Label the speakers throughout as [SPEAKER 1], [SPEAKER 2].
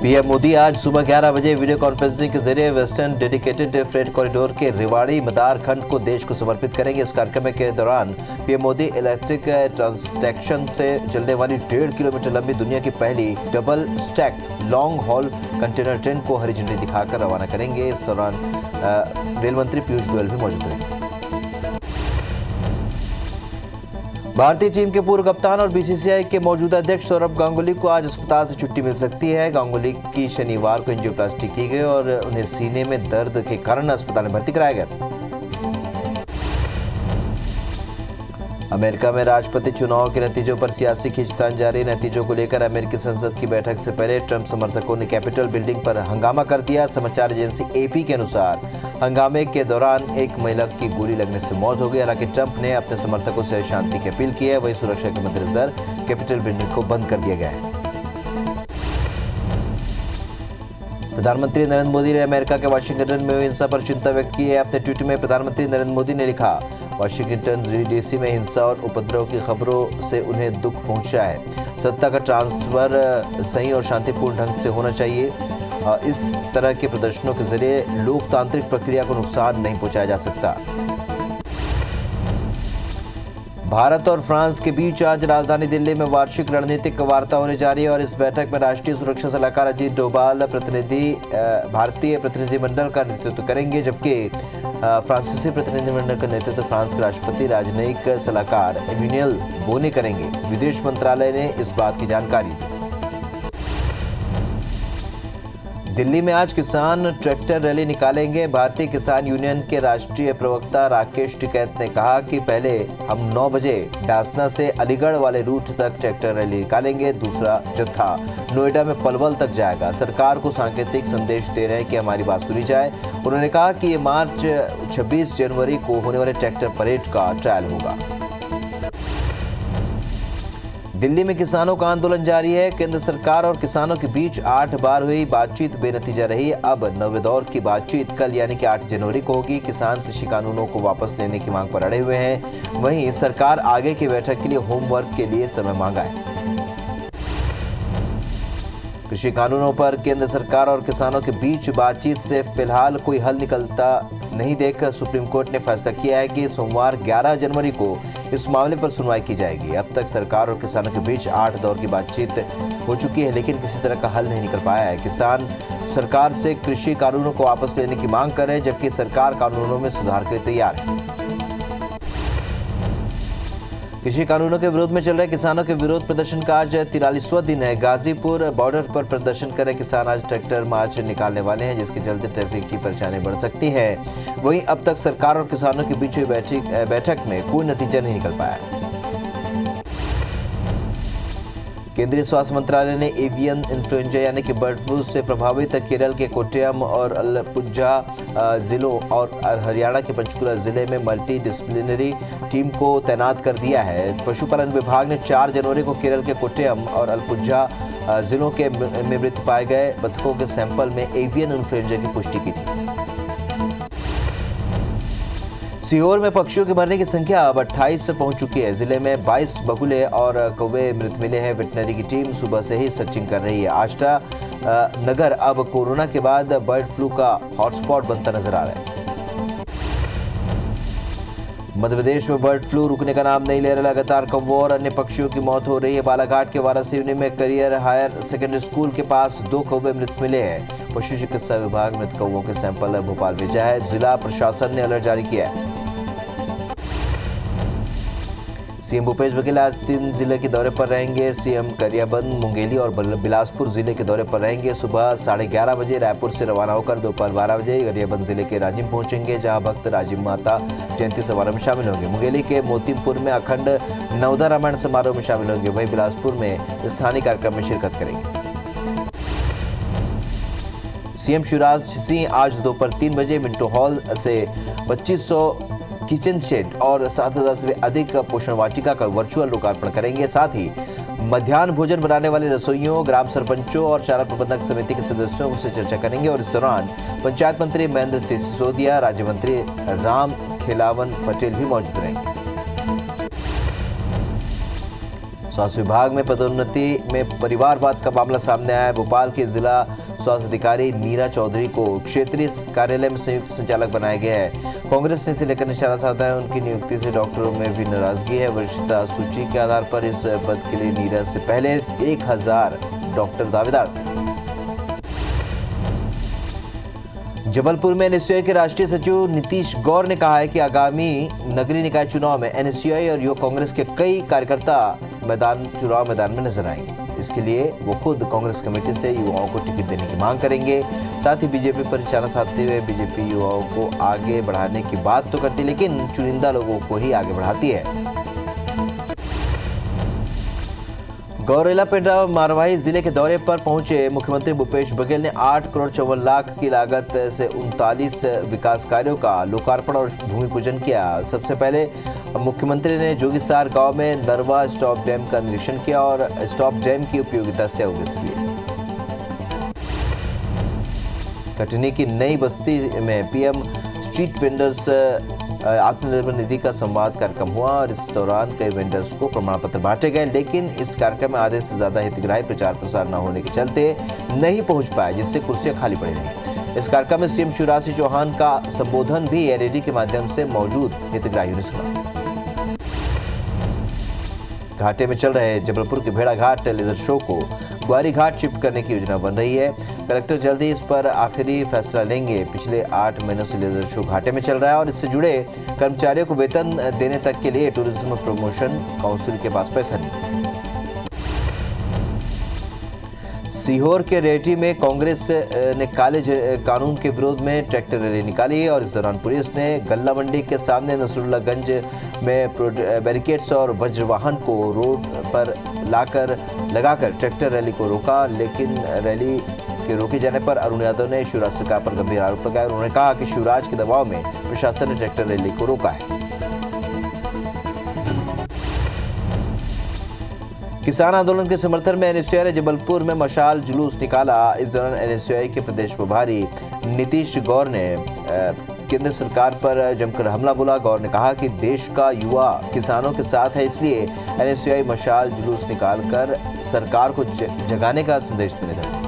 [SPEAKER 1] PM Modi आज सुबह 11 बजे वीडियो कॉन्फ्रेंसिंग के जरिए वेस्टर्न डेडिकेटेड फ्रेट कॉरिडोर के रेवाड़ी मदार खंड को देश को समर्पित करेंगे। इस कार्यक्रम के दौरान पीएम मोदी इलेक्ट्रिक ट्रांसटेक्शन से चलने वाली 1.5 किलोमीटर लंबी दुनिया की पहली double stack long haul container train को हरी झंडी दिखाकर रवाना करेंगे। इस दौरान रेल मंत्री पीयूष गोयल भी मौजूद रहेंगे। भारतीय टीम के पूर्व कप्तान और बीसीसीआई के मौजूदा अध्यक्ष सौरभ गांगुली को आज अस्पताल से छुट्टी मिल सकती है। गांगुली की शनिवार को एंजियोप्लास्टी की गई और उन्हें सीने में दर्द के कारण अस्पताल में भर्ती कराया गया था। अमेरिका में राष्ट्रपति चुनाव के नतीजों पर सियासी खींचतान जारी। नतीजों को लेकर अमेरिकी संसद की बैठक से पहले ट्रंप समर्थकों ने कैपिटल बिल्डिंग पर हंगामा कर दिया। समाचार एजेंसी एपी के अनुसार हंगामे के दौरान एक महिला की गोली लगने से मौत हो गई। हालांकि ट्रंप ने अपने समर्थकों से शांति की अपील की है। वहीं सुरक्षा के मद्देनजर कैपिटल बिल्डिंग को बंद कर दिया गया है। प्रधानमंत्री नरेंद्र मोदी ने अमेरिका के वाशिंगटन में हुई हिंसा पर चिंता व्यक्त की है। अपने ट्वीट में प्रधानमंत्री नरेंद्र मोदी ने लिखा, वाशिंगटन डीसी में हिंसा और उपद्रव की खबरों से उन्हें दुख पहुंचा है। सत्ता का ट्रांसफर सही और शांतिपूर्ण ढंग से होना चाहिए। इस तरह के प्रदर्शनों के जरिए लोकतांत्रिक प्रक्रिया को नुकसान नहीं पहुंचाया जा सकता। भारत और फ्रांस के बीच आज राजधानी दिल्ली में वार्षिक रणनीतिक वार्ता होने जा रही है और इस बैठक में राष्ट्रीय सुरक्षा सलाहकार अजीत डोभाल भारतीय प्रतिनिधिमंडल का नेतृत्व करेंगे, जबकि फ्रांसीसी प्रतिनिधिमंडल का नेतृत्व फ्रांस के राष्ट्रपति राजनयिक सलाहकार एम्यूनियल बोने करेंगे। विदेश मंत्रालय ने इस बात की जानकारी दी। दिल्ली में आज किसान ट्रैक्टर रैली निकालेंगे। भारतीय किसान यूनियन के राष्ट्रीय प्रवक्ता राकेश टिकैत ने कहा कि पहले हम 9 बजे डासना से अलीगढ़ वाले रूट तक ट्रैक्टर रैली निकालेंगे। दूसरा जत्था नोएडा में पलवल तक जाएगा। सरकार को सांकेतिक संदेश दे रहे हैं कि हमारी बात सुनी जाए। उन्होंने कहा कि ये मार्च 26 जनवरी को होने वाले ट्रैक्टर परेड का ट्रायल होगा। दिल्ली में किसानों का आंदोलन जारी है। केंद्र सरकार और किसानों के बीच 8 बार हुई बातचीत बेनतीजा रही। अब 9वें दौर की बातचीत कल यानी कि 8 जनवरी को होगी। किसान कृषि कानूनों को वापस लेने की मांग पर अड़े हुए हैं। वहीं सरकार आगे की बैठक के लिए होमवर्क के लिए समय मांगा है। कृषि कानूनों पर केंद्र सरकार और किसानों के बीच बातचीत से फिलहाल कोई हल निकलता नहीं देख सुप्रीम कोर्ट ने फैसला किया है कि सोमवार 11 जनवरी को इस मामले पर सुनवाई की जाएगी। अब तक सरकार और किसानों के बीच 8 दौर की बातचीत हो चुकी है, लेकिन किसी तरह का हल नहीं निकल पाया है। किसान सरकार से कृषि कानूनों को वापस लेने की मांग कर रहे हैं, जबकि सरकार कानूनों में सुधार के लिए तैयार है। कृषि कानूनों के विरोध में चल रहे किसानों के विरोध प्रदर्शन का आज 43वां दिन है। गाजीपुर बॉर्डर पर प्रदर्शन कर रहे किसान आज ट्रैक्टर मार्च निकालने वाले हैं, जिसके चलते ट्रैफिक की परेशानी बढ़ सकती है। वहीं अब तक सरकार और किसानों के बीच हुई बैठक में कोई नतीजा नहीं निकल पाया है। केंद्रीय स्वास्थ्य मंत्रालय ने एवियन इन्फ्लुएंजा यानी कि बर्ड फ्लू से प्रभावित केरल के कोट्टयम और अलपुझा जिलों और हरियाणा के पंचकुला जिले में मल्टी डिसिप्लिनरी टीम को तैनात कर दिया है। पशुपालन विभाग ने 4 जनवरी को केरल के कोट्टयम और अलपुझा जिलों के में मृत पाए गए बतखों के सैंपल में एवियन इन्फ्लुएंजा की पुष्टि की थी। सीहोर में पक्षियों के मरने की संख्या अब 28 से पहुंच चुकी है। जिले में 22 बगुले और कौवे मृत मिले हैं। वेटनरी की टीम सुबह से ही सर्चिंग कर रही है। आष्टा नगर अब कोरोना के बाद बर्ड फ्लू का हॉटस्पॉट बनता नजर आ रहा है। मध्य प्रदेश में बर्ड फ्लू रुकने का नाम नहीं ले रहा। लगातार कौवों और अन्य पक्षियों की मौत हो रही है। बालाघाट के वारासिवनी में करियर हायर सेकेंडरी स्कूल के पास 2 कौवे मृत मिले हैं। पशु चिकित्सा विभाग मृत कौवों के सैंपल भोपाल भेजा है। जिला प्रशासन ने अलर्ट जारी किया है। सीएम भूपेश बघेल आज 3 जिले के दौरे पर रहेंगे। सीएम गरियाबंद, मुंगेली और बिलासपुर जिले के दौरे पर रहेंगे। सुबह 11:30 बजे रायपुर से रवाना होकर दोपहर 12 बजे गरियाबंद जिले के राजिम पहुंचेंगे, जहां भक्त राजिम माता जयंती समारोह में शामिल होंगे। मुंगेली के मोतीमपुर में अखंड नवदा रामायण समारोह में शामिल होंगे। वहीं बिलासपुर में स्थानीय कार्यक्रम में शिरकत करेंगे। सीएम शिवराज सिंह आज दोपहर 3 बजे मिंटो हॉल से 2500 किचन शेड और 7000 से अधिक पोषण वाटिका का वर्चुअल लोकार्पण करेंगे। साथ ही मध्याह्न भोजन बनाने वाले रसोइयों, ग्राम सरपंचों और चारा प्रबंधक समिति के सदस्यों से चर्चा करेंगे। और इस दौरान पंचायत मंत्री महेंद्र सिंह सिसोदिया, राज्य मंत्री राम खेलावन पटेल भी मौजूद रहेंगे। स्वास्थ्य विभाग में पदोन्नति में परिवारवाद का मामला सामने आया है। भोपाल के जिला स्वास्थ्य अधिकारी नीरा चौधरी को क्षेत्रीय कार्यालय में संयुक्त संचालक बनाया गया है। कांग्रेस ने इसे लेकर निशाना साधा है। उनकी नियुक्ति से डॉक्टरों में भी नाराजगी है। वरिष्ठता सूची के आधार पर इस पद के लिए नीरा से पहले 1000 डॉक्टर दावेदार थे। जबलपुर में एनएसयूआई के राष्ट्रीय सचिव नीतीश गौर ने कहा है कि आगामी नगरीय निकाय चुनाव में एनएसयूआई और युवा कांग्रेस के कई कार्यकर्ता चुनाव मैदान में नजर आएंगे। इसके लिए वो खुद कांग्रेस कमेटी से युवाओं को टिकट देने की मांग करेंगे। साथ ही बीजेपी पर निशाना साधते हुए बीजेपी युवाओं को आगे बढ़ाने की बात तो करती है, लेकिन चुनिंदा लोगों को ही आगे बढ़ाती है। गौरेला पेंड्रा मारवाही जिले के दौरे पर पहुंचे मुख्यमंत्री भूपेश बघेल ने 8 करोड़ 54 लाख की लागत से 39 विकास कार्यों का लोकार्पण और भूमि पूजन किया। सबसे पहले मुख्यमंत्री ने जोगीसार गांव में नरवा स्टॉप डैम का निरीक्षण किया और स्टॉप डैम की उपयोगिता से अवगत हुए। कटनी की नई बस्ती में PM street vendors Atmanirbhar Nidhi का संवाद कार्यक्रम हुआ और इस दौरान कई वेंडर्स को प्रमाण पत्र बांटे गए, लेकिन इस कार्यक्रम में आधे से ज्यादा हितग्राही प्रचार प्रसार न होने के चलते नहीं पहुंच पाए, जिससे कुर्सियां खाली पड़ी रही। इस कार्यक्रम में सीएम शिवराज सिंह चौहान का संबोधन भी एलईडी के माध्यम से मौजूद हितग्राहियों ने सुना। घाटे में चल रहे जबलपुर के भेड़ा घाट लेजर शो को ग्वारी घाट शिफ्ट करने की योजना बन रही है। कलेक्टर जल्द ही इस पर आखिरी फैसला लेंगे। पिछले 8 महीनों से लेजर शो घाटे में चल रहा है और इससे जुड़े कर्मचारियों को वेतन देने तक के लिए टूरिज्म प्रमोशन काउंसिल के पास पैसा नहीं। सीहोर के रेहटी में कांग्रेस ने काले कानून के विरोध में ट्रैक्टर रैली निकाली और इस दौरान पुलिस ने गल्ला मंडी के सामने नसरुल्लागंज में बैरिकेड्स और वज्रवाहन को रोड पर लगाकर ट्रैक्टर रैली को रोका, लेकिन रैली के रोके जाने पर अरुण यादव ने शिवराज सरकार पर गंभीर आरोप लगाया। उन्होंने कहा कि शिवराज के दबाव में प्रशासन ने ट्रैक्टर रैली को रोका है। किसान आंदोलन के समर्थन में एनएसयूआई ने जबलपुर में मशाल जुलूस निकाला। इस दौरान एनएसयूआई के प्रदेश प्रभारी नीतीश गौर ने केंद्र सरकार पर जमकर हमला बोला। गौर ने कहा कि देश का युवा किसानों के साथ है, इसलिए एनएसयूआई मशाल जुलूस निकालकर सरकार को जगाने का संदेश देने लगा।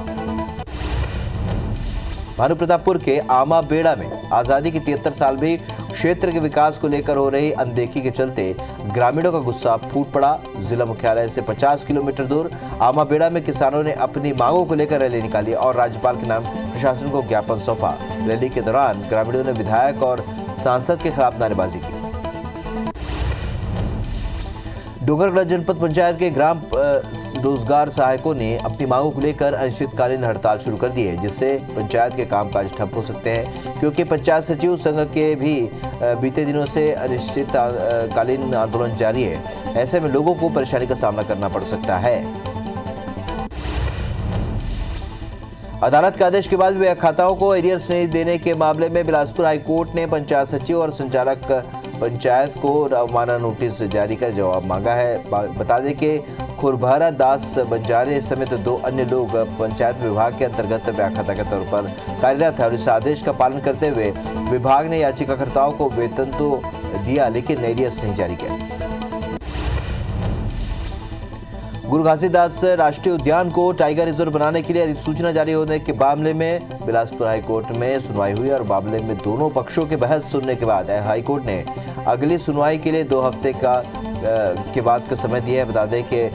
[SPEAKER 1] भानुप्रतापपुर के आमा बेड़ा में आजादी के 73 साल भी क्षेत्र के विकास को लेकर हो रही अनदेखी के चलते ग्रामीणों का गुस्सा फूट पड़ा। जिला मुख्यालय से 50 किलोमीटर दूर आमा बेड़ा में किसानों ने अपनी मांगों को लेकर रैली निकाली और राज्यपाल के नाम प्रशासन को ज्ञापन सौंपा। रैली के दौरान ग्रामीणों ने विधायक और सांसद के खिलाफ नारेबाजी की। डोंगरगढ़ जनपद पंचायत के ग्राम रोजगार सहायकों ने अपनी मांगों को लेकर अनिश्चितकालीन हड़ताल शुरू कर दी है, जिससे पंचायत के कामकाज ठप हो सकते हैं, क्योंकि पंचायत सचिव संघ के भी बीते दिनों से अनिश्चितकालीन आंदोलन जारी है। ऐसे में लोगों को परेशानी का सामना करना पड़ सकता है। अदालत के आदेश के बाद भी खाताओं को एरियर्स नहीं देने के मामले में बिलासपुर हाईकोर्ट ने पंचायत सचिव और संचालक पंचायत को अवमानना नोटिस जारी कर जवाब मांगा है। बता दें कि खुरभारा दास बंजारे समेत 2 अन्य लोग पंचायत विभाग के अंतर्गत व्याख्याता के तौर पर कार्यरत है और इस आदेश का पालन करते हुए विभाग ने याचिकाकर्ताओं को वेतन तो दिया, लेकिन एरियर्स नहीं जारी किया। गुरु घासीदास राष्ट्रीय उद्यान को टाइगर रिजर्व बनाने के लिए अधिसूचना जारी होने के मामले में बिलासपुर हाईकोर्ट में सुनवाई हुई और मामले में दोनों पक्षों के बहस सुनने के बाद हाईकोर्ट ने अगली सुनवाई के लिए 2 हफ्ते के बाद का समय दिया है। बता दें कि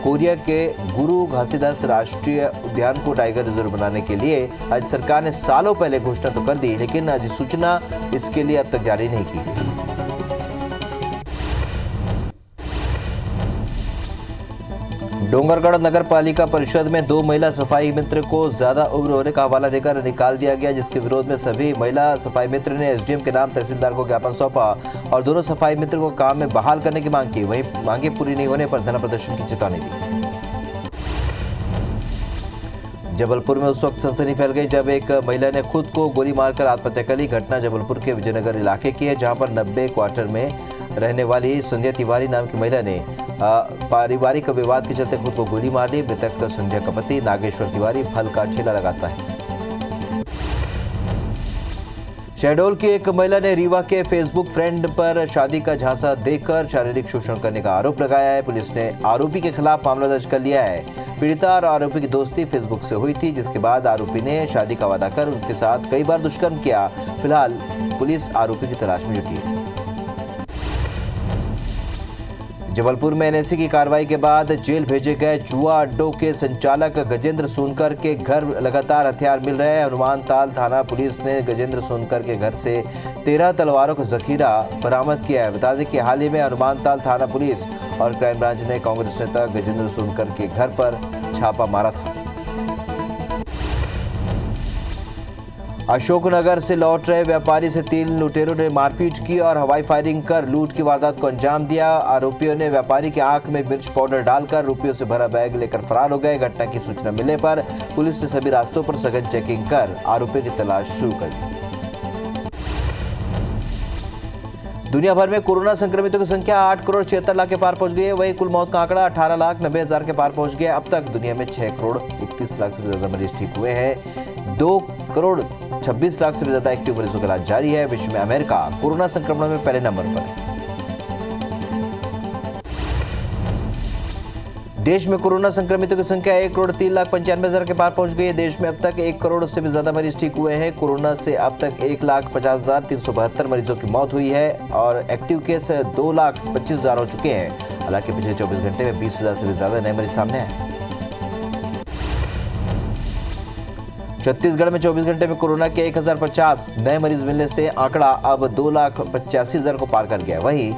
[SPEAKER 1] कोरिया के गुरु घासीदास राष्ट्रीय उद्यान को टाइगर रिजर्व बनाने के लिए आज सरकार ने सालों पहले घोषणा तो कर दी, लेकिन अधिसूचना इसके लिए अब तक जारी नहीं की गई। डोंगरगढ़ नगर पालिका परिषद में 2 महिला सफाई मित्र को ज्यादा उम्र होने का हवाला देकर निकाल दिया गया, जिसके विरोध में सभी महिला सफाई मित्र ने एसडीएम के नाम तहसीलदार को ज्ञापन सौंपा और दोनों सफाई मित्र को काम में बहाल करने की मांग की। वहीं मांगे पूरी नहीं होने पर धरना प्रदर्शन की चेतावनी दी। जबलपुर में उस वक्त सनसनी फैल गई जब एक महिला ने खुद को गोली मारकर आत्महत्या कर ली। घटना जबलपुर के विजयनगर इलाके की है, जहां पर 90 क्वार्टर में रहने वाली संध्या तिवारी नाम की महिला ने पारिवारिक विवाद के चलते खुद को गोली मार ली। मृतक संध्या का पति नागेश्वर तिवारी फल का ठेला लगाता है। शहडोल की एक महिला ने रीवा के फेसबुक फ्रेंड पर शादी का झांसा देकर शारीरिक शोषण करने का आरोप लगाया है। पुलिस ने आरोपी के खिलाफ मामला दर्ज कर लिया है। पीड़िता और आरोपी की दोस्ती फेसबुक से हुई थी, जिसके बाद आरोपी ने शादी का वादा कर उसके साथ कई बार दुष्कर्म किया। फिलहाल पुलिस आरोपी की तलाश में जुटी है। जबलपुर में एनएसए की कार्रवाई के बाद जेल भेजे गए जुआ अड्डों के संचालक गजेंद्र सोनकर के घर लगातार हथियार मिल रहे हैं। हनुमान ताल थाना पुलिस ने गजेंद्र सोनकर के घर से 13 तलवारों का जखीरा बरामद किया है। बता दें कि हाल ही में हनुमान ताल थाना पुलिस और क्राइम ब्रांच ने कांग्रेस नेता गजेंद्र सोनकर के घर पर छापा मारा था। अशोकनगर से लौट रहे व्यापारी से 3 लुटेरों ने मारपीट की और हवाई फायरिंग कर लूट की वारदात को अंजाम दिया। आरोपियों ने व्यापारी की आंख में मिर्च पाउडर डालकर रुपयों से भरा बैग लेकर फरार हो गए। घटना की सूचना मिलने पर पुलिस ने सभी रास्तों पर सघन चेकिंग कर आरोपियों की तलाश शुरू कर दी। दुनिया भर में कोरोना संक्रमितों की संख्या 8 करोड़ 76 लाख के पार पहुंच गई है। वहीं कुल मौत का आंकड़ा 18 लाख 90 हजार के पार पहुंच गया। अब तक दुनिया में 6 करोड़ 31 लाख से ज्यादा मरीज ठीक हुए हैं। 2 करोड़ 26 लाख से ज्यादा एक्टिव मरीजों का इलाज जारी है। विश्व में अमेरिका कोरोना संक्रमण में पहले नंबर पर है। देश में कोरोना संक्रमितों की संख्या 1 करोड़ 3 लाख 95 हजार के पार पहुंच गई है। देश में अब तक 1 करोड़ से भी ज्यादा मरीज ठीक हुए हैं। कोरोना से अब तक 1,50,372 मरीजों की मौत हुई है और एक्टिव केस 2,25,000 हो चुके हैं। हालांकि पिछले 24 घंटे में 20,000 से भी ज्यादा नए मरीज सामने आए। छत्तीसगढ़ में 24 घंटे में कोरोना के 1,050 नए मरीज मिलने से आंकड़ा अब 2,85,000 को पार कर गया है। वहीं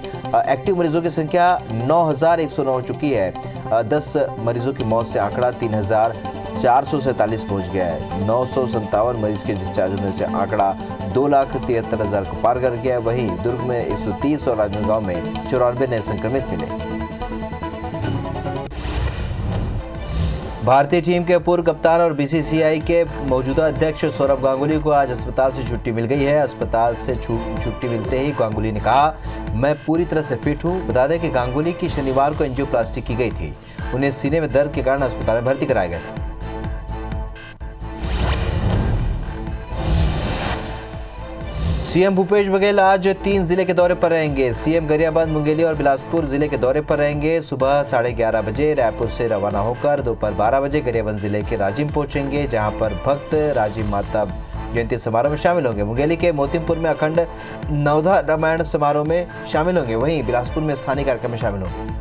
[SPEAKER 1] एक्टिव मरीजों की संख्या 9,109 हो चुकी है। 10 मरीजों की मौत से आंकड़ा 3,447 पहुंच गया है। 957 मरीज के डिस्चार्ज होने से आंकड़ा 2,73,000 को पार कर गया है। वहीं दुर्ग में 130 और राजनांदगांव में 94 नए संक्रमित मिले। भारतीय टीम के पूर्व कप्तान और बीसीसीआई के मौजूदा अध्यक्ष सौरव गांगुली को आज अस्पताल से छुट्टी मिल गई है। अस्पताल से छुट्टी मिलते ही गांगुली ने कहा, मैं पूरी तरह से फिट हूं। बता दें कि गांगुली की शनिवार को एंजियोप्लास्टी की गई थी। उन्हें सीने में दर्द के कारण अस्पताल में भर्ती कराया गया था। सीएम भूपेश बघेल आज 3 जिले के दौरे पर रहेंगे। सीएम गरियाबंद, मुंगेली और बिलासपुर जिले के दौरे पर रहेंगे। सुबह 11:30 बजे रायपुर से रवाना होकर दोपहर 12 बजे गरियाबंद जिले के राजिम पहुंचेंगे, जहां पर भक्त राजिम माता जयंती समारोह में शामिल होंगे। मुंगेली के मोतिमपुर में अखंड नवधा रामायण समारोह में शामिल होंगे। वहीं बिलासपुर में स्थानीय कार्यक्रम में शामिल होंगे।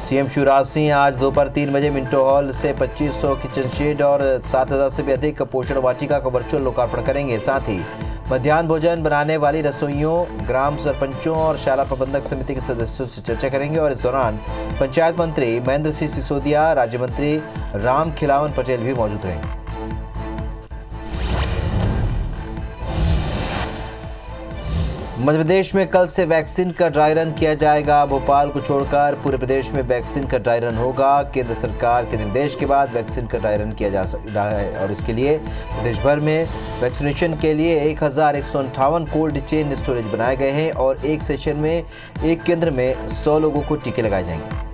[SPEAKER 1] सीएम शिवराज सिंह आज दोपहर 3 बजे मिंटो हॉल से 2500 किचन शेड और 7,000 से भी अधिक पोषण वाटिका का वर्चुअल लोकार्पण करेंगे। साथ ही मध्याह्न भोजन बनाने वाली रसोइयों, ग्राम सरपंचों और शाला प्रबंधक समिति के सदस्यों से चर्चा करेंगे। और इस दौरान पंचायत मंत्री महेंद्र सिंह सिसोदिया, राज्य मंत्री राम खिलावन पटेल भी मौजूद रहेंगे। मध्य प्रदेश में कल से वैक्सीन का ड्राई रन किया जाएगा। भोपाल को छोड़कर पूरे प्रदेश में वैक्सीन का ड्राई रन होगा। केंद्र सरकार के निर्देश के बाद वैक्सीन का ड्राई रन किया जा रहा है और इसके लिए प्रदेश भर में वैक्सीनेशन के लिए 1,158 कोल्ड चेन स्टोरेज बनाए गए हैं और एक सेशन में एक केंद्र में 100 लोगों को टीके लगाए जाएंगे।